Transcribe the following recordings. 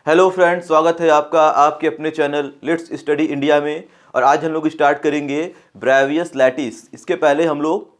Hello friends, स्वागत है आपका आपके अपने चैनल लेट्स स्टडी इंडिया में। और आज हम लोग स्टार्ट करेंगे ब्रेवियस लैटिस। इसके पहले हम लोग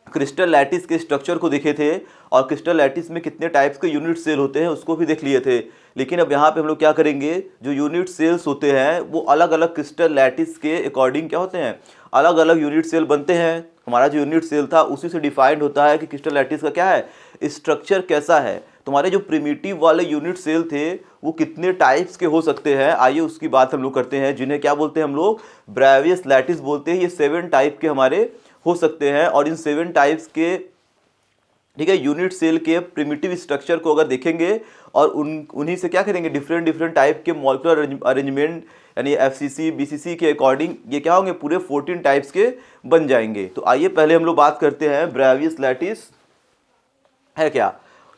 क्रिस्टल लैटिस के स्ट्रक्चर को देखे थे और क्रिस्टल लैटिस में कितने टाइप्स के यूनिट सेल होते हैं उसको भी देख लिए थे। लेकिन अब यहाँ पे हम लोग क्या करेंगे, जो यूनिट सेल्स होते हैं वो अलग अलग क्रिस्टल लैटिस के अकॉर्डिंग क्या होते हैं, अलग अलग यूनिट सेल बनते हैं। हमारा जो यूनिट सेल था उसी से डिफाइंड होता है कि क्रिस्टल लैटिस का क्या है, स्ट्रक्चर कैसा है। तुम्हारे जो प्रिमिटिव वाले यूनिट सेल थे वो कितने टाइप्स के हो सकते हैं, आइए उसकी बात हम लोग करते हैं। जिन्हें क्या बोलते हैं हम लोग, ब्रेवियस लैटिस बोलते हैं। ये 7 टाइप के हमारे हो सकते हैं और इन 7 टाइप्स के ठीक है यूनिट सेल के प्रिमिटिव स्ट्रक्चर को अगर देखेंगे और उन्हीं से क्या करेंगे, डिफरेंट डिफरेंट टाइप के मॉलिक्यूलर अरेंजमेंट यानी एफसीसी बीसीसी के अकॉर्डिंग ये क्या होंगे, पूरे 14 टाइप्स के बन जाएंगे। तो आइए पहले हम लोग बात करते हैं ब्रेवियस लैटिस है क्या।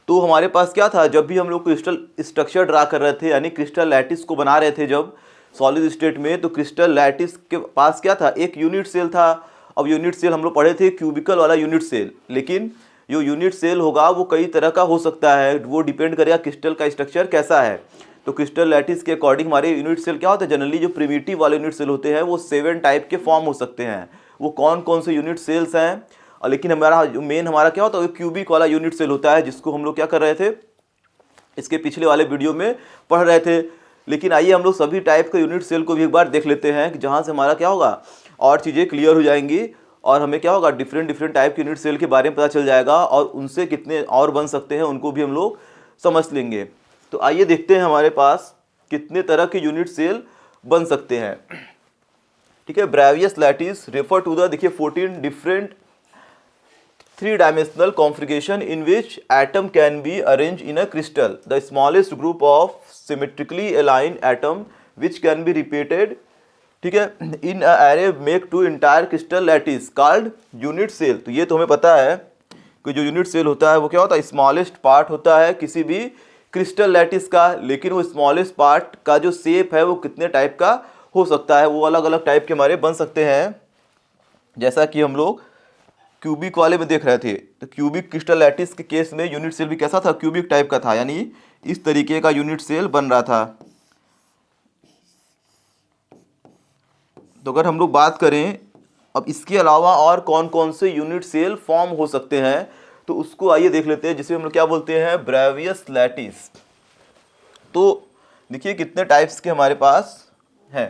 तो हमारे पास क्या था, जब भी हम लोग क्रिस्टल स्ट्रक्चर ड्रा कर रहे थे यानी क्रिस्टल लैटिस को बना रहे थे जब सॉलिड स्टेट में, तो क्रिस्टल लैटिस के पास क्या था, एक यूनिट सेल था। अब यूनिट सेल हम लोग पढ़े थे क्यूबिकल वाला यूनिट सेल, लेकिन जो यूनिट सेल होगा वो कई तरह का हो सकता है, वो डिपेंड करेगा क्रिस्टल का स्ट्रक्चर कैसा है। तो क्रिस्टल लैटिस के अकॉर्डिंग हमारे यूनिट सेल क्या होते हैं, जनरली जो प्रिमिटिव वाले यूनिट सेल होते हैं वो 7 टाइप के फॉर्म हो सकते हैं। वो कौन कौन से यूनिट सेल्स हैं, और लेकिन हमारा जो मेन हमारा क्या होता है, क्यूबिक वाला यूनिट सेल होता है, जिसको हम लोग क्या कर रहे थे, इसके पिछले वाले वीडियो में पढ़ रहे थे। लेकिन आइए हम लोग सभी टाइप के यूनिट सेल को भी एक बार देख लेते हैं कि जहाँ से हमारा क्या होगा और चीज़ें क्लियर हो जाएंगी और हमें क्या होगा, डिफरेंट डिफरेंट टाइप के यूनिट सेल के बारे में पता चल जाएगा और उनसे कितने और बन सकते हैं उनको भी हम लोग समझ लेंगे। तो आइए देखते हैं हमारे पास कितने तरह के यूनिट सेल बन सकते हैं। ठीक है, Bravais lattice refer to the, देखिए 14 different 3-dimensional configuration in which atom can be arranged in a crystal. The smallest group of symmetrically aligned atom which can be repeated, ठीक है, in a array make to entire crystal lattice called unit cell। तो ये तो हमें पता है कि जो यूनिट सेल होता है वो क्या होता है, स्मॉलेस्ट पार्ट होता है किसी भी क्रिस्टल लैटिस का। लेकिन वो स्मॉलेस्ट पार्ट का जो शेप है वो कितने टाइप का हो सकता है, वो अलग अलग टाइप के हमारे बन सकते हैं। जैसा कि हम लोग क्यूबिक वाले में देख रहे थे, तो क्यूबिक क्रिस्टल लैटिस के केस में यूनिट सेल भी कैसा था, क्यूबिक टाइप का था, यानी इस तरीके का यूनिट सेल बन रहा था। तो अगर हम लोग बात करें अब इसके अलावा और कौन कौन से यूनिट सेल फॉर्म हो सकते हैं, तो उसको आइए देख लेते हैं, जिसे हम लोग क्या बोलते हैं, ब्रेवियस लैटिस। तो देखिए कितने टाइप्स के हमारे पास हैं।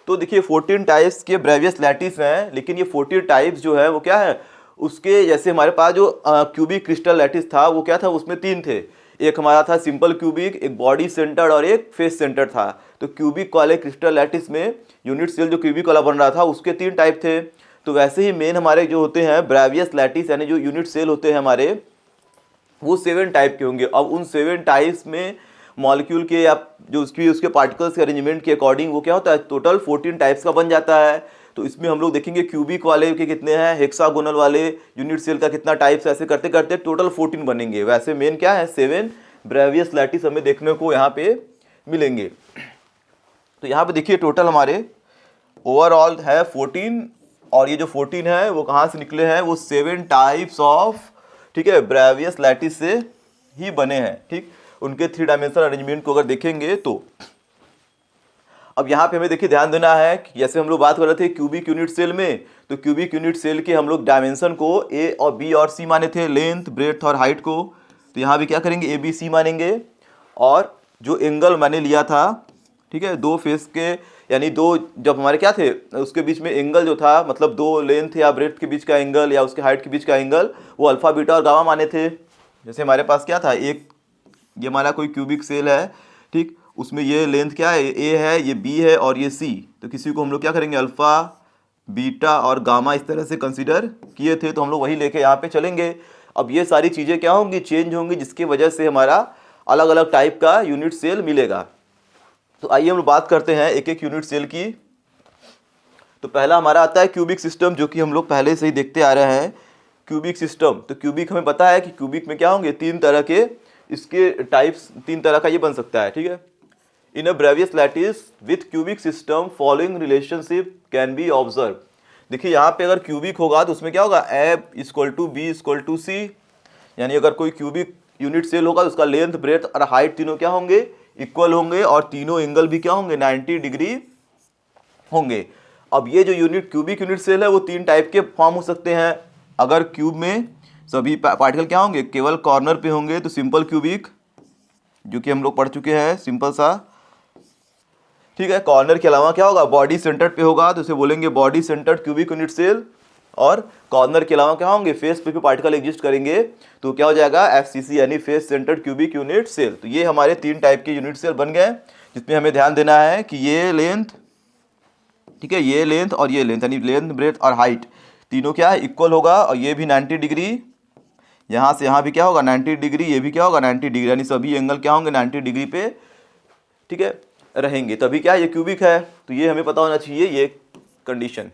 तो देखिए 14 टाइप्स के ब्रेवियस लैटिस हैं, लेकिन ये 14 टाइप्स जो है वो क्या है, उसके जैसे हमारे पास जो क्यूबिक क्रिस्टल लैटिस था वो क्या था, उसमें 3 थे। एक हमारा था सिंपल क्यूबिक, एक बॉडी सेंटर्ड और एक फेस सेंटर्ड था। तो क्यूबिक वाले क्रिस्टल लैटिस में यूनिट सेल जो क्यूबिक वाला बन रहा था उसके 3 टाइप थे। तो वैसे ही मेन हमारे जो होते हैं ब्रेवियस लैटिस यानी जो यूनिट सेल होते हैं हमारे, वो 7 टाइप के होंगे। अब उन 7 टाइप्स में मॉलिक्यूल के या जो उसके पार्टिकल्स के अरेंजमेंट के अकॉर्डिंग वो क्या होता है, टोटल 14 टाइप्स का बन जाता है। तो इसमें हम लोग देखेंगे क्यूबिक वाले के कितने हैं, हेक्सागोनल वाले यूनिट सेल का कितना टाइप्स, ऐसे करते करते टोटल 14 बनेंगे। वैसे मेन क्या है, 7 ब्रेवियस लैटिस हमें देखने को यहाँ पे मिलेंगे। तो यहाँ पे देखिए टोटल हमारे ओवरऑल है 14, और ये जो 14 है वो कहाँ से निकले हैं, वो 7 टाइप्स ऑफ, ठीक है, ब्रेवियस लैटिस से ही बने हैं। ठीक, उनके 3-डायमेंशनल अरेंजमेंट को अगर देखेंगे तो अब यहाँ पे हमें देखिए ध्यान देना है कि जैसे हम लोग बात कर रहे थे क्यूबिक यूनिट सेल में, तो क्यूबिक यूनिट सेल के हम लोग डायमेंशन को ए और बी और सी माने थे, लेंथ ब्रेड्थ और हाइट को। तो यहाँ भी क्या करेंगे, ए बी सी मानेंगे। और जो एंगल मैंने लिया था, ठीक है, 2 फेस के यानी 2 जब हमारे क्या थे उसके बीच में एंगल जो था, मतलब 2 लेंथ या ब्रेड्थ के बीच का एंगल या उसके हाइट के बीच का एंगल, वो अल्फा बीटा और गामा माने थे। जैसे हमारे पास क्या था, एक ये हमारा कोई क्यूबिक सेल है, ठीक, उसमें ये लेंथ क्या है, ए है, ये बी है और ये सी। तो किसी को हम लोग क्या करेंगे, अल्फ़ा बीटा और गामा इस तरह से कंसीडर किए थे, तो हम लोग वही लेके यहाँ पे चलेंगे। अब ये सारी चीज़ें क्या होंगी, चेंज होंगी, जिसकी वजह से हमारा अलग अलग टाइप का यूनिट सेल मिलेगा। तो आइए हम लोग बात करते हैं एक एक यूनिट सेल की। तो पहला हमारा आता है क्यूबिक सिस्टम, जो कि हम लोग पहले से ही देखते आ रहे हैं क्यूबिक सिस्टम। तो क्यूबिक हमें पता है कि क्यूबिक में क्या होंगे, 3 तरह के इसके टाइप्स, 3 तरह का ये बन सकता है। ठीक है, in a Bravais lattice with cubic system following relationship can be observe. देखिए यहाँ पे अगर क्यूबिक होगा तो उसमें क्या होगा, A equal to B equal to C, यानी अगर कोई क्यूबिक यूनिट सेल होगा, उसका लेंथ, ब्रेथ और हाइट तीनों क्या होंगे, इक्वल होंगे, और तीनों एंगल भी क्या होंगे, 90 डिग्री होंगे। अब ये जो क्यूबिक यूनिट सेल है वो तीन टाइप के फॉर्म हो सकते हैं। अगर क्यूब में सभी पार्टिकल क्या होंगे, केवल कॉर्नर पे होंगे तो सिंपल क्यूबिक, जो कि हम लोग पढ़ चुके हैं, सिंपल सा, ठीक है। कॉर्नर के अलावा क्या होगा, बॉडी सेंटर्ड पे होगा तो उसे बोलेंगे body centred cubic unit cell. और कॉर्नर के अलावा क्या होंगे, फेस पे भी पार्टिकल एग्जिस्ट करेंगे तो क्या हो जाएगा, एफसीसी यानी face centred cubic unit cell. तो ये हमारे तीन टाइप के यूनिट सेल बन गए, जिसमें हमें ध्यान देना है कि ये लेंथ, ठीक है, ये लेंथ और ये लेंथ, यानी लेंथ, ब्रेथ और हाइट तीनों क्या है, इक्वल होगा। और ये भी 90 डिग्री, यहाँ से यहाँ भी क्या होगा 90 डिग्री, ये भी क्या होगा 90 डिग्री, यानी सभी एंगल क्या होंगे 90 डिग्री पे, ठीक है, रहेंगे, तभी क्या ये क्यूबिक है। तो ये हमें पता होना चाहिए ये कंडीशन।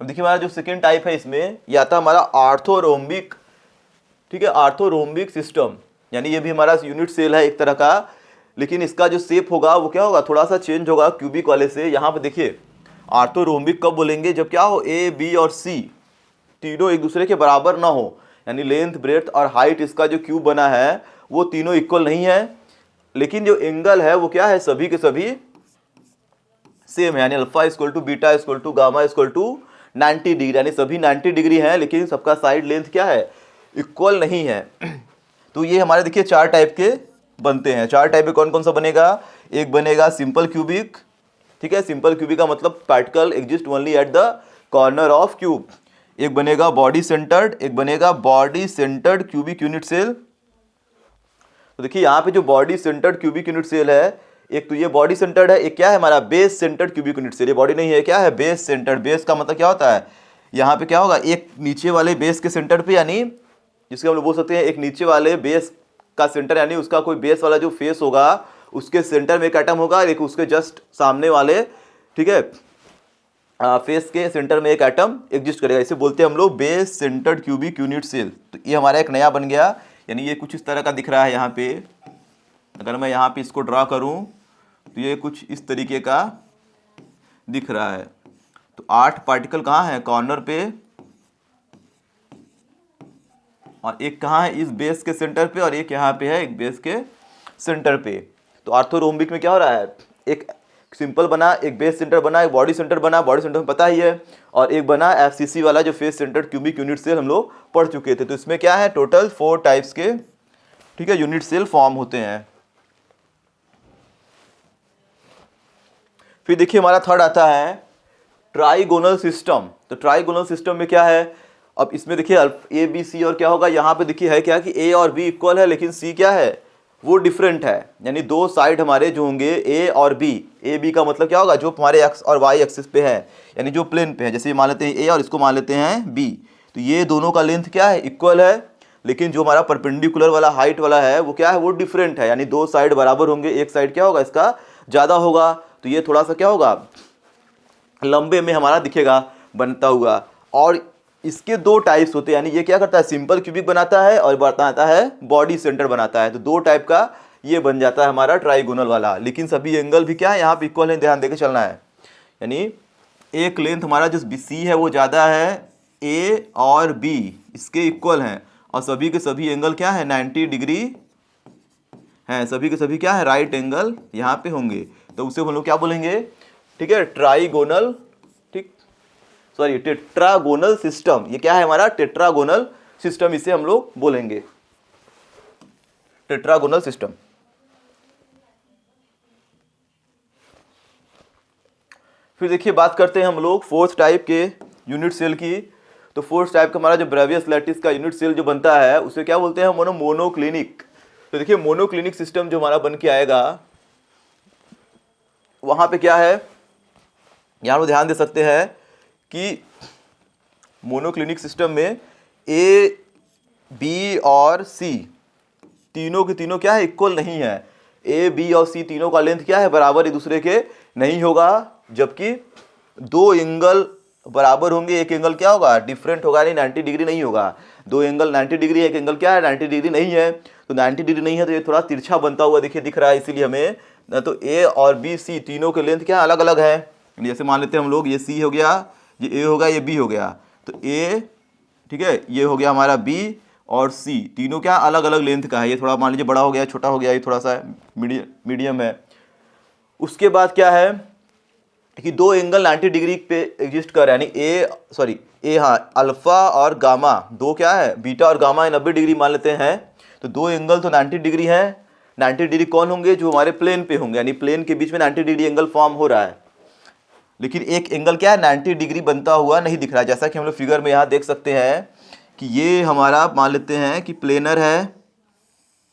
अब देखिए हमारा जो सेकेंड टाइप है इसमें ये आता है हमारा आर्थोरोम्बिक, ठीक है, आर्थोरोम्बिक सिस्टम, यानी ये भी हमारा यूनिट सेल है एक तरह का, लेकिन इसका जो शेप होगा वो क्या होगा, थोड़ा सा चेंज होगा क्यूबिक वाले से। यहाँ पे देखिए आर्थोरोम्बिक कब बोलेंगे, जब क्या हो, ए, बी और सी तीनों एक दूसरे के बराबर ना हो, यानी लेंथ, ब्रेथ और हाइट इसका जो क्यूब बना है वो तीनों इक्वल नहीं है, लेकिन जो एंगल है वो क्या है, सभी के सभी सेम है, यानी alpha equal to beta equal to gamma equal to 90 degree, यानी सभी 90 डिग्री हैं, लेकिन सबका साइड लेंथ क्या है, इक्वल नहीं है। तो ये हमारे देखिए चार टाइप के बनते हैं। चार टाइप में कौन कौन सा बनेगा, एक बनेगा सिंपल क्यूबिक, ठीक है, सिंपल क्यूबिक का मतलब particle exist only at the corner of cube. एक बनेगा बॉडी सेंटर्ड, एक बनेगा body centred cubic unit cell. तो देखिए यहाँ पे जो body centred cubic unit cell है, एक तो ये बॉडी सेंटर्ड है, एक क्या है हमारा base centred cubic unit cell. ये बॉडी नहीं है, क्या है, बेस सेंटर्ड। बेस का मतलब क्या होता है, यहाँ पे क्या होगा, एक नीचे वाले बेस के सेंटर पे, यानी जिसके हम लोग बोल सकते हैं एक नीचे वाले बेस का सेंटर, यानी उसका कोई बेस वाला जो फेस होगा उसके सेंटर में एक एटम होगा, एक उसके जस्ट सामने वाले, ठीक है, फेस के सेंटर में एक एटम एग्जिस्ट करेगा। इसे बोलते हैं हम लोग base centred cubic unit cell. तो ये हमारा एक नया बन गया, यानी ये कुछ इस तरह का दिख रहा है। यहाँ पे अगर मैं यहाँ पे इसको ड्रा करूँ तो ये कुछ इस तरीके का दिख रहा है। तो 8 पार्टिकल कहाँ है, कॉर्नर पे, और एक कहाँ है, इस बेस के सेंटर पे, और एक यहाँ पे है एक बेस के सेंटर पे। तो आर्थोरोम्बिक में क्या हो रहा है, एक सिंपल बना, एक बेस सेंटर बना, एक बॉडी सेंटर बना, बॉडी सेंटर में पता ही है, और एक बना एफसीसी वाला जो face centre cubic unit cell हम लोग पढ़ चुके थे। तो इसमें क्या है, टोटल 4 टाइप्स के, ठीक है, यूनिट सेल फॉर्म होते हैं। फिर देखिए हमारा थर्ड आता है ट्राइगोनल सिस्टम। तो ट्राइगोनल सिस्टम में क्या है, अब इसमें देखिए ए बी सी, और क्या होगा यहाँ पे देखिए है क्या कि ए और बी इक्वल है, लेकिन सी क्या है, वो डिफरेंट है, यानी दो साइड हमारे जो होंगे ए और बी। ए बी का मतलब क्या होगा, जो हमारे एक्स और वाई एक्सिस पे है, यानी जो प्लेन पे है, जैसे मान लेते हैं ए और इसको मान लेते हैं बी, तो ये दोनों का लेंथ क्या है, इक्वल है, लेकिन जो हमारा परपेंडिकुलर वाला हाइट वाला है वो क्या है, वो डिफरेंट है, यानी दो साइड बराबर होंगे, एक साइड क्या होगा इसका ज़्यादा होगा, तो ये थोड़ा सा क्या होगा, लंबे में हमारा दिखेगा बनता हुआ। और इसके दो टाइप्स होते हैं, यानी ये क्या करता है, सिंपल क्यूबिक बनाता है और बनाता है बॉडी सेंटर बनाता है। तो दो टाइप का ये बन जाता है हमारा ट्राइगोनल वाला, लेकिन सभी एंगल भी क्या है यहाँ पे इक्वल है, ध्यान देके चलना है। यानी एक लेंथ हमारा जो सी है वो ज़्यादा है, ए और बी इसके इक्वल हैं, और सभी के सभी एंगल क्या है 90 डिग्री हैं, सभी के सभी क्या है राइट एंगल यहाँ पे होंगे। तो उसे हम लोग क्या बोलेंगे, ठीक है, ट्राइगोनल, ठीक, सॉरी टेट्रागोनल सिस्टम। ये क्या है हमारा टेट्रागोनल सिस्टम, इसे हम लोग बोलेंगे टेट्रागोनल सिस्टम। फिर देखिए बात करते हैं हम लोग फोर्थ टाइप के यूनिट सेल की। तो फोर्थ टाइप का हमारा जो ब्रेवियस लैटिस का यूनिट सेल जो बनता है उसे क्या बोलते हैं, मोनोक्लिनिक। तो देखिए मोनोक्लिनिक सिस्टम जो हमारा बन के आएगा वहां पे क्या है, यहाँ पर ध्यान दे सकते हैं कि मोनोक्लिनिक सिस्टम में ए बी और सी तीनों के तीनों क्या है इक्वल नहीं है। ए बी और सी तीनों का लेंथ क्या है बराबर एक दूसरे के नहीं होगा, जबकि दो एंगल बराबर होंगे, एक एंगल क्या होगा डिफरेंट होगा, यानी 90 डिग्री नहीं होगा। दो एंगल 90 डिग्री है, एक एंगल क्या है 90 डिग्री नहीं है। तो 90 डिग्री नहीं है तो ये थोड़ा तिरछा बनता हुआ देखिए दिख रहा है, इसीलिए हमें ना तो ए और बी सी तीनों के लेंथ क्या अलग अलग है। जैसे मान लेते हैं हम लोग, ये सी हो गया, ये ए हो गया, ये बी हो गया, तो ए, ठीक है, ये हो गया हमारा बी, और सी, तीनों क्या अलग अलग लेंथ का है। ये थोड़ा मान लीजिए बड़ा हो गया, छोटा हो गया, ये थोड़ा सा मीडियम है। उसके बाद क्या है कि दो एंगल 90 डिग्री पे एग्जिस्ट कर रहा है, यानी अल्फा और गामा, दो क्या है, बीटा और गामा 90 डिग्री मान लेते हैं। तो दो एंगल तो 90 डिग्री है। 90 डिग्री कौन होंगे, जो हमारे प्लेन पे होंगे, यानी प्लेन के बीच में 90 डिग्री एंगल फॉर्म हो रहा है। लेकिन एक एंगल क्या है 90 डिग्री बनता हुआ नहीं दिख रहा है, जैसा कि हम लोग फिगर में यहाँ देख सकते हैं कि ये हमारा मान लेते हैं कि प्लेनर है,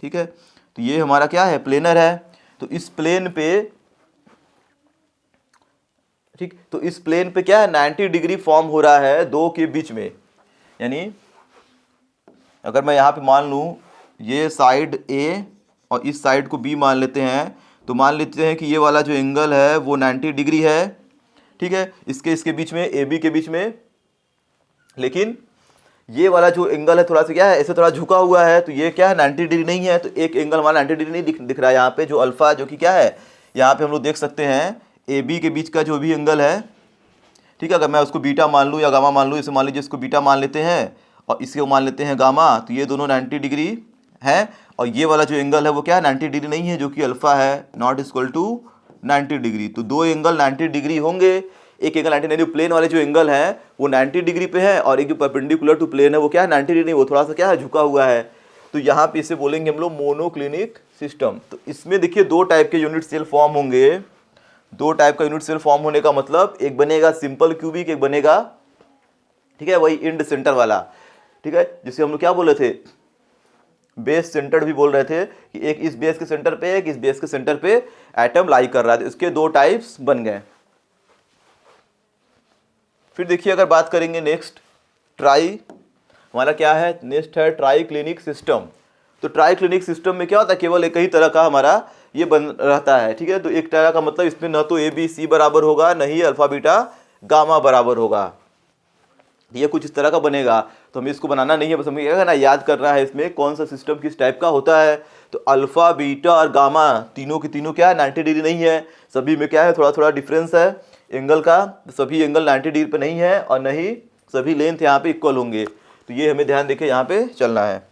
ठीक है। तो ये हमारा क्या है, प्लेनर है। तो इस प्लेन पे, ठीक, तो इस प्लेन पे क्या है 90 डिग्री फॉर्म हो रहा है दो के बीच में। यानी अगर मैं यहाँ पे मान लूँ ये साइड ए और इस साइड को बी मान लेते हैं, तो मान लेते हैं कि ये वाला जो एंगल है वो 90 डिग्री है, ठीक है, इसके बीच में, ए बी के बीच में। लेकिन ये वाला जो एंगल है थोड़ा सा क्या है, ऐसे थोड़ा झुका हुआ है, तो ये क्या है 90 डिग्री नहीं है। तो एक एंगल हमारा 90 डिग्री नहीं दिख रहा है यहाँ पे, जो अल्फा, जो कि क्या है, यहाँ पे हम लोग देख सकते हैं ए बी के बीच का जो भी एंगल है, ठीक है। अगर मैं उसको बीटा मान लूँ या गामा मान लूँ, इसे मान लीजिए इसको बीटा मान लेते हैं और इसको मान लेते हैं गामा, तो ये दोनों 90 डिग्री है। और ये वाला जो एंगल है वो क्या है 90 डिग्री नहीं है, जो कि अल्फा है, नॉट इक्वल टू 90 डिग्री। तो दो एंगल 90 डिग्री होंगे। एक एंगल 90 डिग्री, प्लेन वाले जो एंगल है वो 90 डिग्री पे है, और एक जो परपेंडिकुलर टू प्लेन है वो क्या है 90 डिग्री, वो थोड़ा सा क्या है झुका हुआ है। तो यहाँ पे इसे बोलेंगे हम लोग मोनोक्लिनिक सिस्टम। तो इसमें देखिए दो टाइप के यूनिट सेल फॉर्म होंगे। दो टाइप का यूनिट सेल फॉर्म होने का मतलब, एक बनेगा सिंपल क्यूबिक, एक बनेगा, ठीक है, वही इंड सेंटर वाला, ठीक है, जिसे हम लोग क्या बोल रहे थे, बेस सेंटर भी बोल रहे थे, कि एक इस बेस के सेंटर पे, एक इस बेस के सेंटर पे एटम लाई कर रहा है। तो इसके दो टाइप्स बन गए। फिर देखिए अगर बात करेंगे नेक्स्ट, हमारा क्या है, नेक्स्ट है ट्राई क्लिनिक सिस्टम। तो ट्राई क्लिनिक सिस्टम में क्या होता है, केवल एक ही तरह का हमारा ये बन रहता है, ठीक है। तो एक तरह का मतलब इसमें न तो ए बी सी बराबर होगा, न ही अल्फा बीटा गामा बराबर होगा। ये कुछ इस तरह का बनेगा। तो हमें इसको बनाना नहीं है, बस हमें क्या करना है, याद करना है इसमें कौन सा सिस्टम किस टाइप का होता है। तो अल्फा बीटा और गामा तीनों की तीनों क्या है 90 डिग्री नहीं है, सभी में क्या है थोड़ा थोड़ा डिफरेंस है एंगल का। सभी एंगल 90 डिग्री पे नहीं है, और नहीं सभी लेंथ यहाँ पे इक्वल होंगे। तो ये हमें ध्यान देके यहाँ पे चलना है।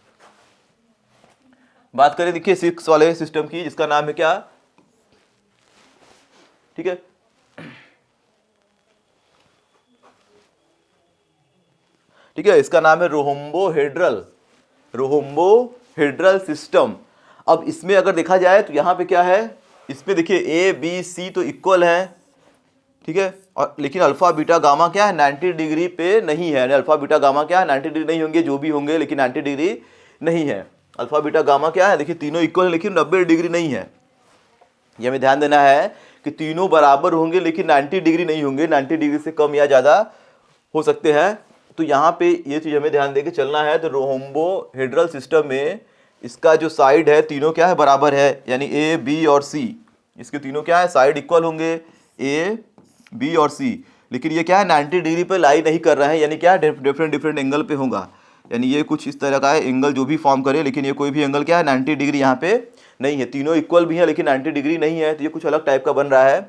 बात करें देखिए 6 वाले सिस्टम की, जिसका नाम है क्या, ठीक है, ठीक है, इसका नाम है रोहम्बोहेड्रल सिस्टम। अब इसमें अगर देखा जाए तो यहाँ पे क्या है, इसमें देखिए ए बी सी तो इक्वल है, ठीक है, और लेकिन अल्फा बीटा गामा क्या है 90 डिग्री पे नहीं है। अल्फा बीटा गामा क्या है 90 डिग्री नहीं होंगे, जो भी होंगे, लेकिन 90 डिग्री नहीं है। अल्फा बीटा गामा क्या है, देखिए तीनों इक्वल है लेकिन 90 डिग्री नहीं है। ये हमें ध्यान देना है कि तीनों बराबर होंगे लेकिन 90 डिग्री नहीं होंगे, 90 डिग्री से कम या ज़्यादा हो सकते हैं। तो यहाँ पे ये चीज़ हमें ध्यान देके चलना है। तो रोहम्बोहेड्रल सिस्टम में इसका जो साइड है तीनों क्या है बराबर है, यानी ए बी और सी, इसके तीनों क्या है साइड इक्वल होंगे, ए बी और सी। लेकिन ये क्या है 90 डिग्री पे लाई नहीं कर रहा है, यानी क्या है डिफरेंट एंगल पे होगा। यानी ये कुछ इस तरह का है एंगल जो भी फॉर्म करे, लेकिन ये कोई भी एंगल क्या है 90 डिग्री यहाँ पे नहीं है। तीनों इक्वल भी है लेकिन 90 डिग्री नहीं है, तो ये कुछ अलग टाइप का बन रहा है।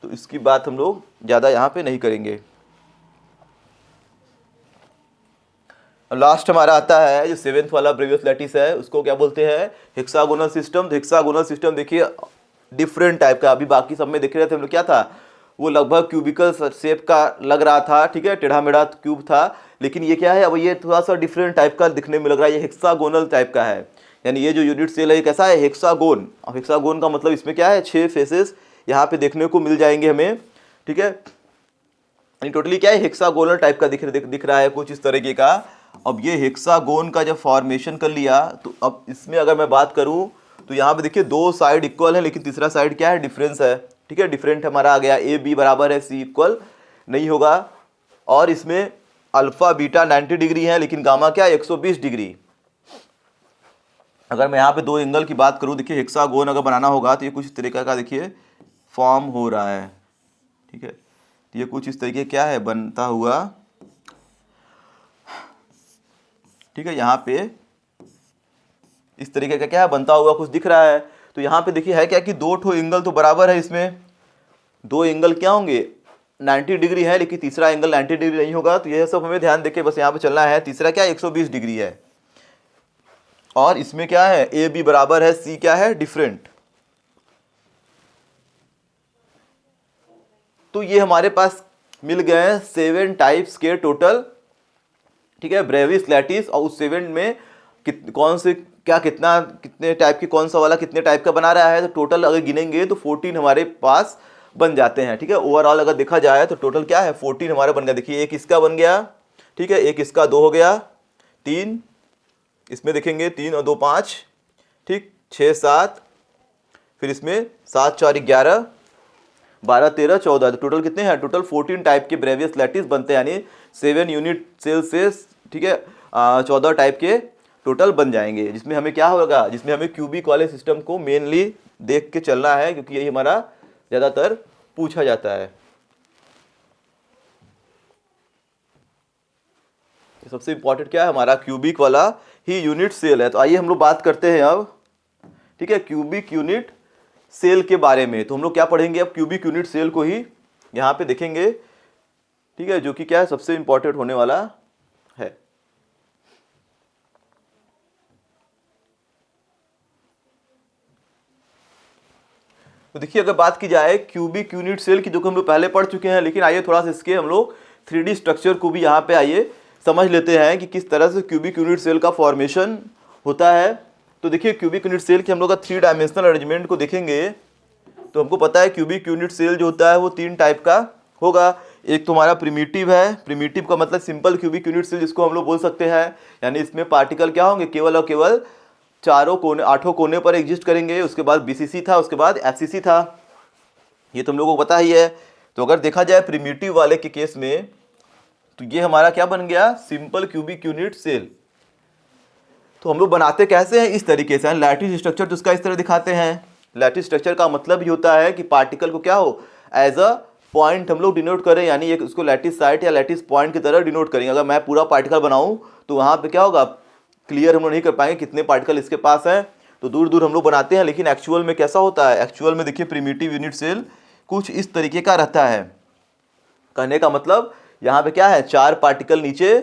तो इसकी बात हम लोग ज़्यादा यहाँ पे नहीं करेंगे। लास्ट हमारा आता है जो 7th वाला ब्रेवियस लैटिस है, उसको क्या बोलते हैं, हेक्सागोनल सिस्टम। तो हेक्सागोनल सिस्टम देखिए डिफरेंट टाइप का, अभी बाकी सब में देख रहे थे हम लोग क्या था, वो लगभग क्यूबिकल शेप का लग रहा था, ठीक है, टेढ़ा मेढ़ा क्यूब था। लेकिन ये क्या है, अब ये थोड़ा सा डिफरेंट टाइप का दिखने में लग रहा है, ये हेक्सागोनल टाइप का है। यानी ये जो यूनिट सेल है ये कैसा है, हेक्सागोन। अब हेक्सागोन का मतलब इसमें क्या है 6 फेसेस यहाँ पे देखने को मिल जाएंगे हमें, ठीक है। टोटली क्या है हेक्सागोनल टाइप का दिख रहा है कुछ इस तरीके का। अब ये हेक्सागोन का जब फॉर्मेशन कर लिया, तो अब इसमें अगर मैं बात करूं तो यहाँ पे देखिए दो साइड इक्वल है, लेकिन तीसरा साइड क्या है डिफरेंस है, ठीक है, डिफरेंट हमारा आ गया, ए बी बराबर है, सी इक्वल नहीं होगा। और इसमें अल्फा बीटा 90 डिग्री है, लेकिन गामा क्या है 120 डिग्री। अगर मैं यहाँ पे दो एंगल की बात करूँ, देखिए हेक्सागोन अगर बनाना होगा तो ये कुछ इस तरीके का देखिए फॉर्म हो रहा है, ठीक है। तो ये कुछ इस तरीके क्या है बनता हुआ, ठीक है, यहाँ पे इस तरीके का क्या है बनता हुआ कुछ दिख रहा है। तो यहाँ पे देखिए है क्या कि दो ठो एंगल तो बराबर है, इसमें दो एंगल क्या होंगे 90 डिग्री है, लेकिन तीसरा एंगल 90 डिग्री नहीं होगा। तो यह सब हमें ध्यान देके बस यहाँ पे चलना है। तीसरा क्या 120 डिग्री है, और इसमें क्या है, ए बी बराबर है सी क्या है, डिफरेंट। तो ये हमारे पास मिल गए हैं 7 टाइप्स के टोटल, ठीक है, ब्रेविस लैटिस। और उस 7 में कौन से क्या कितने टाइप की, कौन सा वाला कितने टाइप का बना रहा है, तो टोटल अगर गिनेंगे तो 14 हमारे पास बन जाते हैं, ठीक है। ओवरऑल अगर देखा जाए तो टोटल क्या है, 14 हमारे बन गया। देखिए एक इसका बन गया, ठीक है, एक इसका 2 हो गया, 3 इसमें देखेंगे, 3 और 2 5, ठीक, 6 7, फिर इसमें 7 4 11, 12 13 14, तो टोटल कितने हैं, टोटल 14 टाइप के ब्रेवियस लैटिस बनते हैं, यानी 7 यूनिट सेल से, ठीक है, 14 टाइप के टोटल बन जाएंगे। जिसमें हमें क्या होगा, जिसमें हमें क्यूबिक वाले सिस्टम को मेनली देख के चलना है, क्योंकि यही हमारा ज़्यादातर पूछा जाता है। सबसे इंपॉर्टेंट क्या है, हमारा क्यूबिक वाला ही यूनिट सेल है। तो आइए हम लोग बात करते हैं अब, ठीक है, क्यूबिक यूनिट सेल के बारे में। तो हम लोग क्या पढ़ेंगे अब, क्यूबिक यूनिट सेल को ही यहाँ पे देखेंगे, ठीक है, जो कि क्या है, सबसे इंपॉर्टेंट होने वाला है। तो देखिए अगर बात की जाए क्यूबिक यूनिट सेल की, जो कि हम लोग पहले पढ़ चुके हैं, लेकिन आइए थोड़ा सा इसके हम लोग 3D स्ट्रक्चर को भी यहाँ पे आइए समझ लेते हैं कि किस तरह से क्यूबिक यूनिट सेल का फॉर्मेशन होता है। तो देखिए क्यूबिक यूनिट सेल की हम लोग का 3 डायमेंशनल अरेंजमेंट को देखेंगे तो हमको पता है क्यूबिक यूनिट सेल जो होता है वो 3 टाइप का होगा। एक तो हमारा प्रिमिटिव है, प्रिमिटिव का मतलब सिंपल क्यूबिक यूनिट सेल जिसको हम लोग बोल सकते हैं, यानी इसमें पार्टिकल क्या होंगे, केवल और केवल 8 कोने पर एग्जिस्ट करेंगे। उसके बाद बीसीसी था, उसके बाद एफसीसी था, ये तुम लोगों को पता ही है। तो अगर देखा जाए प्रिमिटिव वाले के केस में, तो ये हमारा क्या बन गया, सिंपल क्यूबिक यूनिट सेल। तो हम लोग बनाते कैसे हैं, इस तरीके से, लैटिस स्ट्रक्चर तो उसका इस तरह दिखाते हैं। लैटिस स्ट्रक्चर का मतलब ही होता है कि पार्टिकल को क्या हो, एज अ पॉइंट हम लोग डिनोट करें, यानी एक उसको लैटिस साइट या लैटिस पॉइंट की तरह डिनोट करेंगे। अगर मैं पूरा पार्टिकल बनाऊं तो वहां पे क्या होगा, क्लियर हम लोग नहीं कर पाएंगे कितने पार्टिकल इसके पास हैं, तो दूर दूर हम लोग बनाते हैं। लेकिन एक्चुअल में कैसा होता है, एक्चुअल में देखिए प्रिमिटिव यूनिट सेल कुछ इस तरीके का रहता है। कहने का मतलब यहाँ पे क्या है, 4 पार्टिकल नीचे,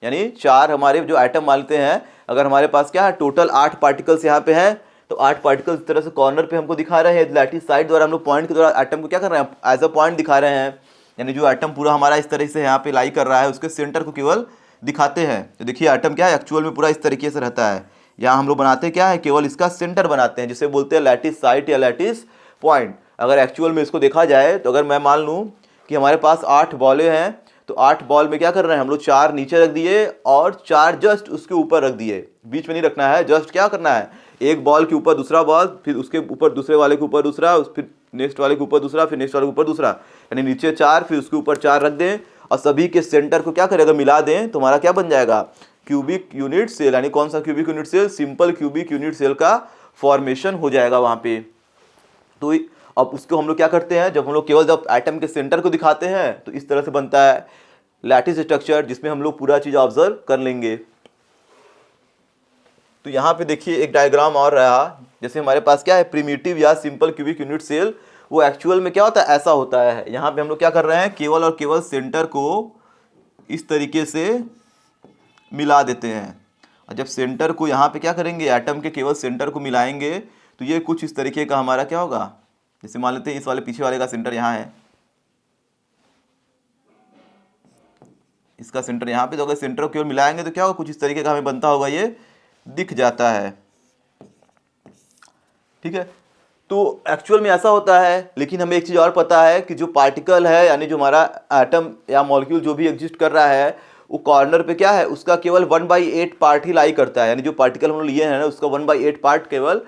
यानी 4 हमारे जो एटम मानते हैं, अगर हमारे पास क्या है टोटल 8 पार्टिकल्स यहाँ पे हैं, तो 8 पार्टिकल्स इस तरह से कॉर्नर पे हमको दिखा रहे हैं। लैटिस साइड द्वारा हम लोग पॉइंट के द्वारा एटम को क्या कर रहे हैं, एज अ पॉइंट दिखा रहे हैं, यानी जो एटम पूरा हमारा इस तरह से यहाँ पे लाई कर रहा है उसके सेंटर को केवल दिखाते हैं। तो देखिए एटम क्या है, एक्चुअल में पूरा इस तरीके से रहता है। यहाँ हम लोग बनाते क्या है, केवल इसका सेंटर बनाते हैं, जिसे बोलते हैं लैटिस साइट या लैटिस पॉइंट। अगर एक्चुअल में इसको देखा जाए तो अगर मैं मान लूँ कि हमारे पास 8 बॉलें हैं, तो 8 बॉल में क्या कर रहे हैं हम लोग, 4 नीचे रख दिए और 4 जस्ट उसके ऊपर रख दिए, बीच में नहीं रखना है, जस्ट क्या करना है, एक बॉल के ऊपर दूसरा बॉल, फिर उसके ऊपर दूसरे वाले के ऊपर दूसरा, फिर नेक्स्ट वाले के ऊपर दूसरा, फिर नेक्स्ट वाले के ऊपर दूसरा, यानी नीचे 4 फिर उसके ऊपर 4 रख दें और सभी के सेंटर को क्या करें, अगर मिला दें तो हमारा क्या बन जाएगा, क्यूबिक यूनिट सेल। यानी कौन सा cubic unit cell, simple cubic unit cell का फॉर्मेशन हो जाएगा वहाँ पे। तो अब उसको हम लोग क्या करते हैं, जब हम लोग केवल जब एटम के सेंटर को दिखाते हैं तो इस तरह से बनता है लैटिस स्ट्रक्चर, जिसमें हम लोग पूरा चीज़ ऑब्जर्व कर लेंगे। तो यहाँ पे देखिए एक डायग्राम और रहा, जैसे हमारे पास क्या है प्रिमिटिव या सिंपल क्यूबिक यूनिट सेल, वो एक्चुअल में क्या होता है, ऐसा होता है। यहाँ पे हम लोग क्या कर रहे हैं, केवल और केवल सेंटर को इस तरीके से मिला देते हैं। और जब सेंटर को यहाँ पे क्या करेंगे, एटम के केवल सेंटर को मिलाएंगे, तो ये कुछ इस तरीके का हमारा क्या होगा, जैसे मान लेते हैं इस वाले पीछे वाले का सेंटर यहाँ है, इसका सेंटर यहाँ पे, तो अगर सेंटर को केवल मिलाएंगे तो क्या होगा, कुछ इस तरीके का हमें बनता होगा, ये दिख जाता है, ठीक है। तो एक्चुअल में ऐसा होता है। लेकिन हमें एक चीज़ और पता है कि जो पार्टिकल है, यानी जो हमारा एटम या मॉलिक्यूल जो भी एग्जिस्ट कर रहा है, वो कॉर्नर पे क्या है, उसका केवल 1/8 पार्ट ही लाई करता है। यानी जो पार्टिकल हम लोग लिए हैं ना, उसका 1/8 पार्ट केवल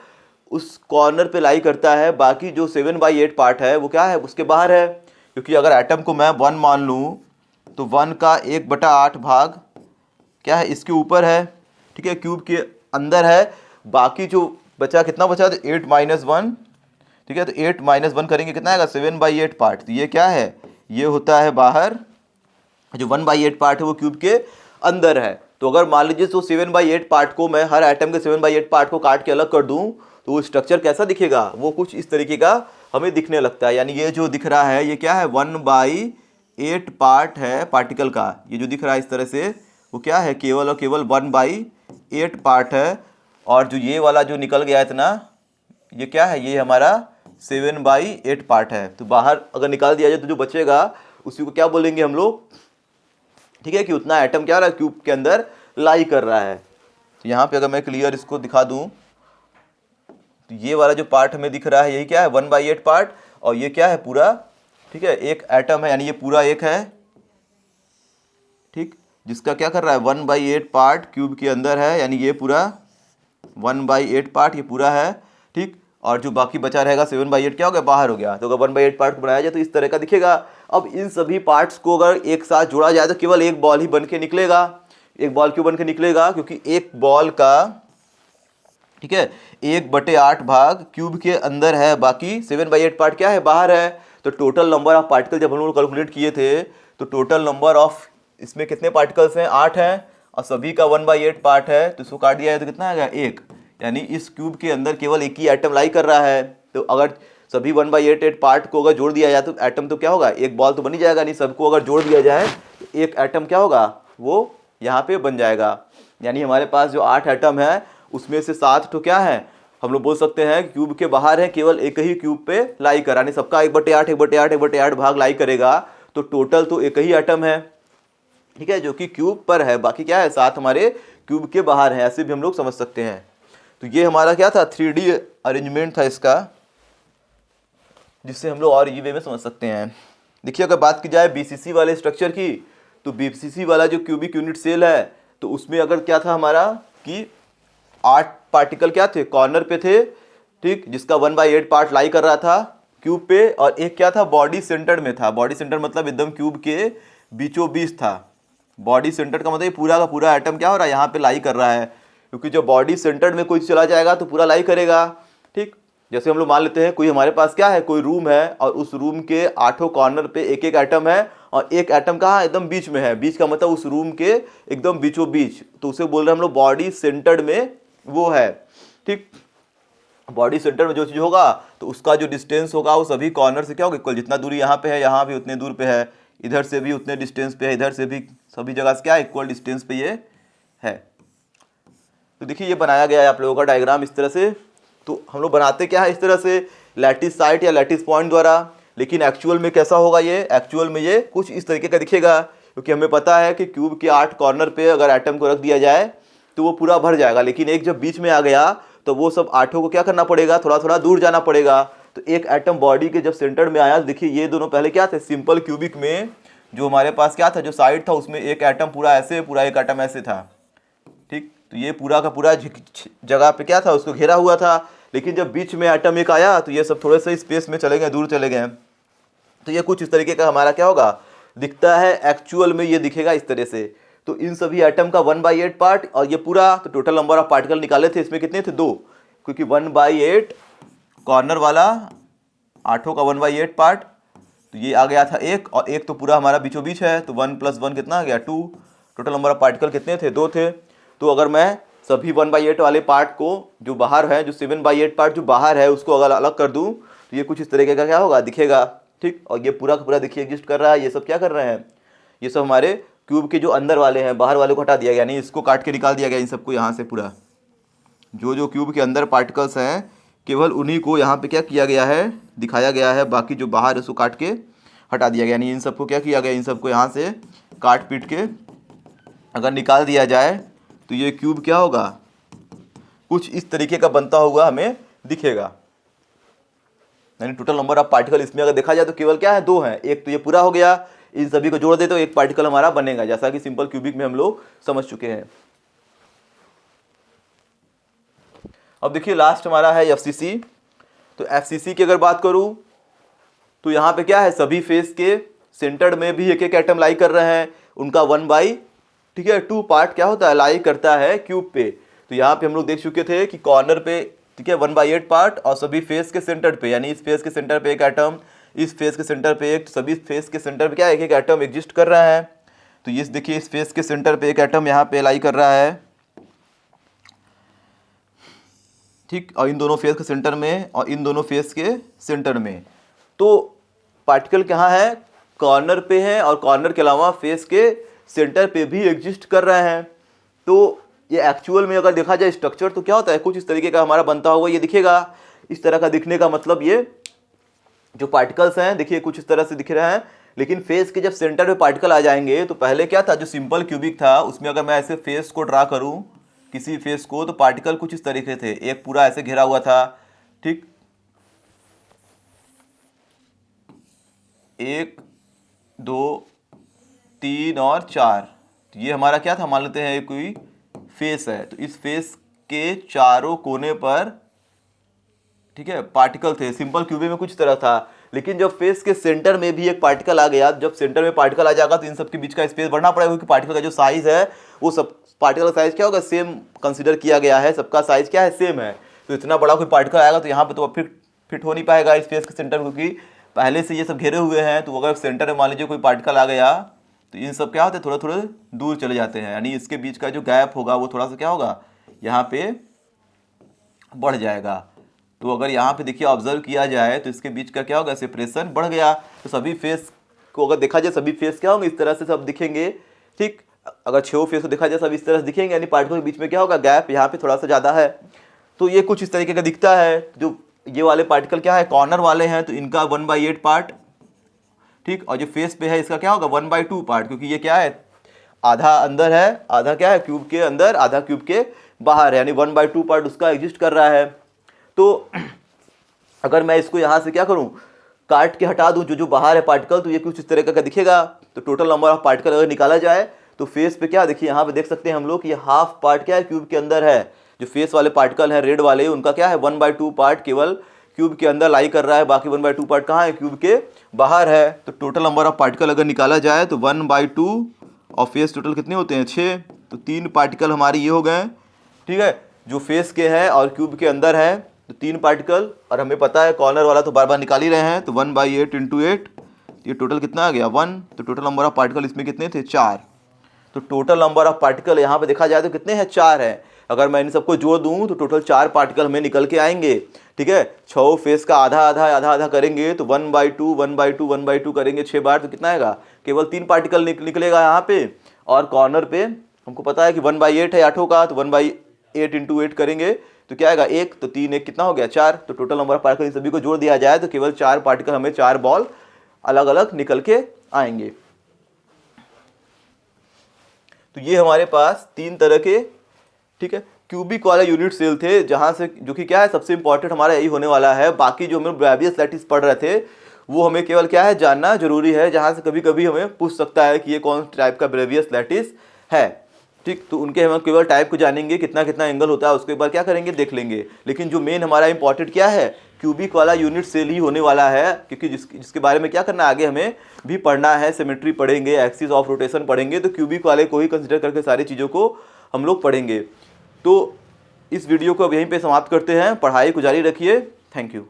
उस कॉर्नर पे लाई करता है, बाकी जो 7/8 पार्ट है वो क्या है, उसके बाहर है। क्योंकि अगर एटम को मैं 1 मान लूँ तो 1 का 1/8 भाग क्या है, इसके ऊपर है, ठीक है, क्यूब के अंदर है। बाकी जो बचा, कितना बचा, तो 8 - 1, ठीक है। तो 8 - 1 करेंगे कितना आएगा, 7/8 पार्ट। तो ये क्या है, ये होता है बाहर, जो 1/8 पार्ट है वो क्यूब के अंदर है। तो अगर मान लीजिए तो 7/8 पार्ट को मैं, हर आइटम के 7/8 पार्ट को काट के अलग कर दूं, तो वो स्ट्रक्चर कैसा दिखेगा, वो कुछ इस तरीके का हमें दिखने लगता है। यानी ये जो दिख रहा है ये क्या है, 1/8 पार्ट है पार्टिकल का। ये जो दिख रहा है इस तरह से, वो क्या है, केवल और केवल 1/8 पार्ट है और जो ये वाला जो निकल गया इतना, ये क्या है, ये हमारा 7/8 पार्ट है। तो बाहर अगर निकाल दिया जाए तो जो बचेगा उसी को क्या बोलेंगे हम लोग, ठीक है, कि उतना एटम क्या हो रहा है क्यूब के अंदर लाई कर रहा है। तो यहाँ पे अगर मैं क्लियर इसको दिखा दूँ तो ये वाला जो पार्ट हमें दिख रहा है यही क्या है 1/8 पार्ट, और ये क्या है पूरा, ठीक है, एक एटम है, यानी ये पूरा एक है, ठीक, जिसका क्या कर रहा है 1/8 पार्ट क्यूब के अंदर है, यानी ये पूरा 1/8 पार्ट ये पूरा है, ठीक। और जो बाकी बचा रहेगा 7/8 क्या हो गया, बाहर हो गया। तो अगर 1/8 पार्ट को बनाया जाए तो इस तरह का दिखेगा। अब इन सभी पार्ट्स को अगर एक साथ जोड़ा जाए तो केवल एक बॉल ही बन के निकलेगा। एक बॉल क्यों बन के निकलेगा, क्योंकि एक बॉल का, ठीक है, 1/8 भाग क्यूब के अंदर है, बाकी 7/8 पार्ट क्या है, बाहर है। तो टोटल नंबर ऑफ पार्टिकल जब हम लोग कैलकुलेट किए थे तो टोटल नंबर ऑफ इसमें कितने पार्टिकल्स हैं, 8 हैं, और सभी का 1/8 पार्ट है, तो इसको काट दिया है तो कितना आ गया 1, यानी इस क्यूब के अंदर केवल एक ही एटम लाई कर रहा है। तो अगर सभी 1/8 पार्ट को अगर जोड़ दिया जाए तो एटम तो क्या होगा, एक बॉल तो बन ही जाएगा, नहीं सबको अगर जोड़ दिया जाए तो एक एटम क्या होगा, वो यहाँ पे बन जाएगा। यानी हमारे पास जो 8 एटम है उसमें से 7 तो क्या है, हम लोग बोल सकते हैं क्यूब के बाहर है, केवल एक ही क्यूब पे लाई करा, यानी सबका 1/8 1/8 1/8 भाग लाई करेगा, तो टोटल तो एक ही एटम है, ठीक है, जो कि क्यूब पर है, बाकी क्या है 7 हमारे क्यूब के बाहर है, ऐसे भी हम लोग समझ सकते हैं। तो ये हमारा क्या था 3D अरेंजमेंट था इसका, जिससे हम लोग और ये वे में समझ सकते हैं। देखिए अगर बात की जाए BCC वाले स्ट्रक्चर की, तो BCC वाला जो क्यूबिक यूनिट सेल है, तो उसमें अगर क्या था हमारा कि 8 पार्टिकल क्या थे, कॉर्नर पे थे, ठीक, जिसका 1/8 पार्ट लाई कर रहा था क्यूब पे, और एक क्या था बॉडी सेंटर में था। बॉडी सेंटर मतलब एकदम क्यूब के बीचों बीच था। बॉडी सेंटर का मतलब पूरा का पूरा एटम क्या हो रहा है, यहाँ पे लाई कर रहा है, क्योंकि जब बॉडी सेंटर में कोई चला जाएगा तो पूरा लाई करेगा, ठीक। जैसे हम लोग मान लेते हैं कोई हमारे पास क्या है, कोई रूम है, और उस रूम के 8 कॉर्नर पे एक एक एटम है, और एक एटम कहाँ एकदम बीच में है, बीच का मतलब उस रूम के एकदम बीचों बीच, तो उसे बोल रहे हैं हम लोग बॉडी सेंटर्ड में वो है, ठीक। बॉडी सेंटर में जो चीज़ होगा तो उसका जो डिस्टेंस होगा वो सभी कॉर्नर से क्या होगा इक्वल, जितना दूरी यहाँ पे है यहाँ भी उतने दूर पे है, इधर से भी उतने डिस्टेंस पे है, इधर से भी, सभी जगह से क्या इक्वल डिस्टेंस पे ये है। तो देखिए ये बनाया गया है आप लोगों का डायग्राम इस तरह से। तो हम लोग बनाते क्या है इस तरह से लैटिस साइट या लैटिस पॉइंट द्वारा, लेकिन एक्चुअल में कैसा होगा ये, एक्चुअल में ये कुछ इस तरीके का दिखेगा, क्योंकि हमें पता है कि क्यूब के 8 कॉर्नर पे अगर एटम को रख दिया जाए तो वो पूरा भर जाएगा, लेकिन एक जब बीच में आ गया तो वो सब 8 को क्या करना पड़ेगा, थोड़ा थोड़ा दूर जाना पड़ेगा। तो एक एटम बॉडी के जब सेंटर में आया, देखिए ये दोनों पहले क्या थे, सिंपल क्यूबिक में जो हमारे पास क्या था, जो साइड था उसमें एक एटम पूरा ऐसे, पूरा एक एटम ऐसे था, ठीक। तो ये पूरा का पूरा जगह पे क्या था, उसको घेरा हुआ था, लेकिन जब बीच में एटम एक आया तो ये सब थोड़े से स्पेस में चले गए, दूर चले गए। तो ये कुछ इस तरीके का हमारा क्या होगा दिखता है, एक्चुअल में ये दिखेगा इस तरह से। तो इन सभी एटम का 1/8 पार्ट, और ये पूरा, तो टोटल नंबर ऑफ पार्टिकल निकाले थे, इसमें कितने थे 2, क्योंकि 1/8 कॉर्नर वाला 8 का 1/8 पार्ट, तो ये आ गया था 1, और 1 तो पूरा हमारा बीचों बीच है, तो 1 + 1 कितना आ गया 2। टोटल नंबर ऑफ पार्टिकल कितने थे 2 थे। तो अगर मैं सभी 1/8 वाले पार्ट को जो बाहर है, जो 7/8 पार्ट जो बाहर है उसको अगर अलग कर दूं तो ये कुछ इस तरीके का क्या होगा दिखेगा, ठीक। और ये पूरा का पूरा देखिए एग्जिस्ट कर रहा है, ये सब क्या कर रहे हैं, ये सब हमारे क्यूब के जो अंदर वाले हैं, बाहर वाले को हटा दिया गया, यानी इसको काट के निकाल दिया गया इन सबको यहाँ से, पूरा जो जो क्यूब के अंदर पार्टिकल्स हैं केवल उन्हीं को यहाँ पे क्या किया गया है, दिखाया गया है, बाकी जो बाहर है उसको काट के हटा दिया गया। यानी इन सबको क्या किया गया, इन सबको यहाँ से काट पीट के अगर निकाल दिया जाए तो ये क्यूब क्या होगा, कुछ इस तरीके का बनता हुआ हमें दिखेगा। यानी टोटल नंबर ऑफ पार्टिकल इसमें अगर देखा जाए तो केवल क्या है 2 हैं, एक तो ये पूरा हो गया, इन सभी को जोड़ दे तो एक पार्टिकल हमारा बनेगा, जैसा कि सिंपल क्यूबिक में हम लोग समझ चुके हैं। अब देखिए लास्ट हमारा है FCC। तो FCC की अगर बात करूं तो यहाँ पे क्या है, सभी फेस के सेंटर में भी एक एक एटम लाई कर रहे हैं, उनका 1/2 पार्ट क्या होता है, लाई करता है क्यूब पे। तो यहाँ पे हम लोग देख चुके थे कि कॉर्नर पे, ठीक है, 1/8 पार्ट, और सभी फेस के सेंटर पे, यानी इस फेस के सेंटर पे एक एटम, इस फेस के सेंटर पे एक, सभी फेस के सेंटर पे क्या एक एक एटम एग्जिस्ट कर रहा है। तो ये देखिए इस फेस के सेंटर पे एक एटम यहाँ पे लाई कर रहा है, ठीक, और इन दोनों फेस के सेंटर में और इन दोनों फेस के सेंटर में। तो पार्टिकल कहाँ है, कॉर्नर पे है, और कॉर्नर के अलावा फेस के सेंटर पे भी एग्जिस्ट कर रहे हैं। तो ये एक्चुअल में अगर देखा जाए स्ट्रक्चर तो क्या होता है, कुछ इस तरीके का हमारा बनता होगा, ये दिखेगा इस तरह का। दिखने का मतलब ये जो पार्टिकल्स हैं देखिए कुछ इस तरह से दिख रहे हैं, लेकिन फेस के जब सेंटर में पार्टिकल आ जाएंगे तो पहले क्या था, जो सिंपल क्यूबिक था उसमें अगर मैं ऐसे फेस को ड्रा करूं किसी फेस को, तो पार्टिकल कुछ इस तरीके थे, एक पूरा ऐसे घिरा हुआ था, ठीक, 1 2 3 और 4, तो ये हमारा क्या था, मान लेते हैं कोई फेस है, तो इस फेस के चारों कोने पर, ठीक है, पार्टिकल थे। सिंपल क्यूबिक में कुछ तरह था, लेकिन जब फेस के सेंटर में भी एक पार्टिकल आ गया, जब सेंटर में पार्टिकल आ जाएगा तो इन सब के बीच का स्पेस बढ़ना पड़ेगा, क्योंकि पार्टिकल का जो साइज है वो सब पार्टिकल का साइज क्या होगा, सेम कंसीडर किया गया है, सबका साइज क्या है, सेम है। तो इतना बड़ा कोई पार्टिकल आएगा तो यहाँ पे तो फिट हो नहीं पाएगा इस फेस के सेंटर में, क्योंकि पहले से ये सब घेरे हुए हैं। तो अगर सेंटर में मान लीजिए कोई पार्टिकल आ गया तो इन सब क्या होते हैं, थोड़ा थोड़ा दूर चले जाते हैं, यानी इसके बीच का जो गैप होगा वो थोड़ा सा क्या होगा, यहाँ पे बढ़ जाएगा। तो अगर यहाँ पे देखिए ऑब्जर्व किया जाए तो इसके बीच का क्या होगा, सेपरेशन बढ़ गया। तो सभी फेस को अगर देखा जाए, सभी फेस क्या होंगे, इस तरह से सब दिखेंगे, ठीक। अगर 6 फेस को देखा जाए सब इस तरह से दिखेंगे, यानी पार्टिकल के बीच में क्या होगा, गैप यहाँ पे थोड़ा सा ज़्यादा है। तो ये कुछ इस तरीके का दिखता है। जो ये वाले पार्टिकल क्या है, कॉर्नर वाले हैं, तो इनका 1/8 पार्ट, ठीक, और जो फेस पे है इसका क्या होगा 1/2 पार्ट, क्योंकि ये क्या है, आधा अंदर है, आधा क्या है, क्यूब के अंदर, आधा क्यूब के बाहर है, यानी 1/2 पार्ट उसका एग्जिस्ट कर रहा है। तो अगर मैं इसको यहाँ से क्या करूँ, काट के हटा दूँ जो बाहर है पार्टिकल, तो ये कुछ इस तरह का दिखेगा। तो टोटल नंबर ऑफ पार्टिकल अगर निकाला जाए तो फेस पे क्या, देखिए यहाँ पे देख सकते हैं हम लोग, ये हाफ पार्ट क्या है, क्यूब के अंदर है। जो फेस वाले पार्टिकल हैं रेड वाले, उनका क्या है 1/2 पार्ट केवल क्यूब के अंदर लाई कर रहा है, बाकी 1/2 पार्ट कहाँ है, क्यूब के बाहर है। तो टोटल नंबर ऑफ पार्टिकल अगर निकाला जाए तो 1/2 और फेस टोटल कितने होते हैं, 6। तो 3 पार्टिकल हमारे ये हो गए, ठीक है, जो फेस के हैं और क्यूब के अंदर है, तो 3 पार्टिकल। और हमें पता है कॉर्नर वाला तो बार बार निकाल ही रहे हैं, तो 1/8 × 8, ये टोटल कितना आ गया 1। तो टोटल नंबर ऑफ पार्टिकल इसमें कितने थे, 4। तो टोटल नंबर ऑफ पार्टिकल यहाँ पे देखा जाए तो कितने हैं, 4 हैं। अगर मैं इन सबको जोड़ दूँ तो टोटल 4 पार्टिकल हमें निकल के आएंगे, ठीक है। 6 फेस का आधा आधा आधा आधा करेंगे तो 1/2 1/2 1/2 करेंगे 6 बार, तो कितना आएगा, केवल 3 पार्टिकल निकलेगा यहाँ पे। और कॉर्नर पे हमको पता है कि 1/8 है 8 का, तो 1/8 × 8 करेंगे तो क्या आएगा 1, तो 3 1 कितना हो गया 4। तो total number of particle in सभी को जोड़ दिया जाए तो केवल 4 पार्टिकल, हमें 4 बॉल अलग अलग निकल के आएंगे। तो ये हमारे पास 3 तरह के, ठीक है, क्यूबिक वाला यूनिट सेल थे, जहां से जो कि क्या है, सबसे इंपॉर्टेंट हमारा यही होने वाला है। बाकी जो हम ब्रेवियस लैटिस पढ़ रहे थे वो हमें केवल क्या है, जानना जरूरी है, जहां से कभी कभी हमें पूछ सकता है कि ये कौन टाइप का ब्रेवियस लैटिस है, ठीक। तो उनके हम केवल टाइप को जानेंगे, कितना कितना एंगल होता है, उसके बाद क्या करेंगे, देख लेंगे। लेकिन जो मेन हमारा इंपॉर्टेंट क्या है, क्यूबिक वाला यूनिट सेल ही होने वाला है, क्योंकि जिसके बारे में क्या करना है, आगे हमें भी पढ़ना है, सिमेट्री पढ़ेंगे, एक्सिस ऑफ रोटेशन पढ़ेंगे, तो क्यूबिक वाले को ही कंसिडर करके सारी चीज़ों को हम लोग पढ़ेंगे। तो इस वीडियो को अब यहीं पे समाप्त करते हैं, पढ़ाई को जारी रखिए। Thank you.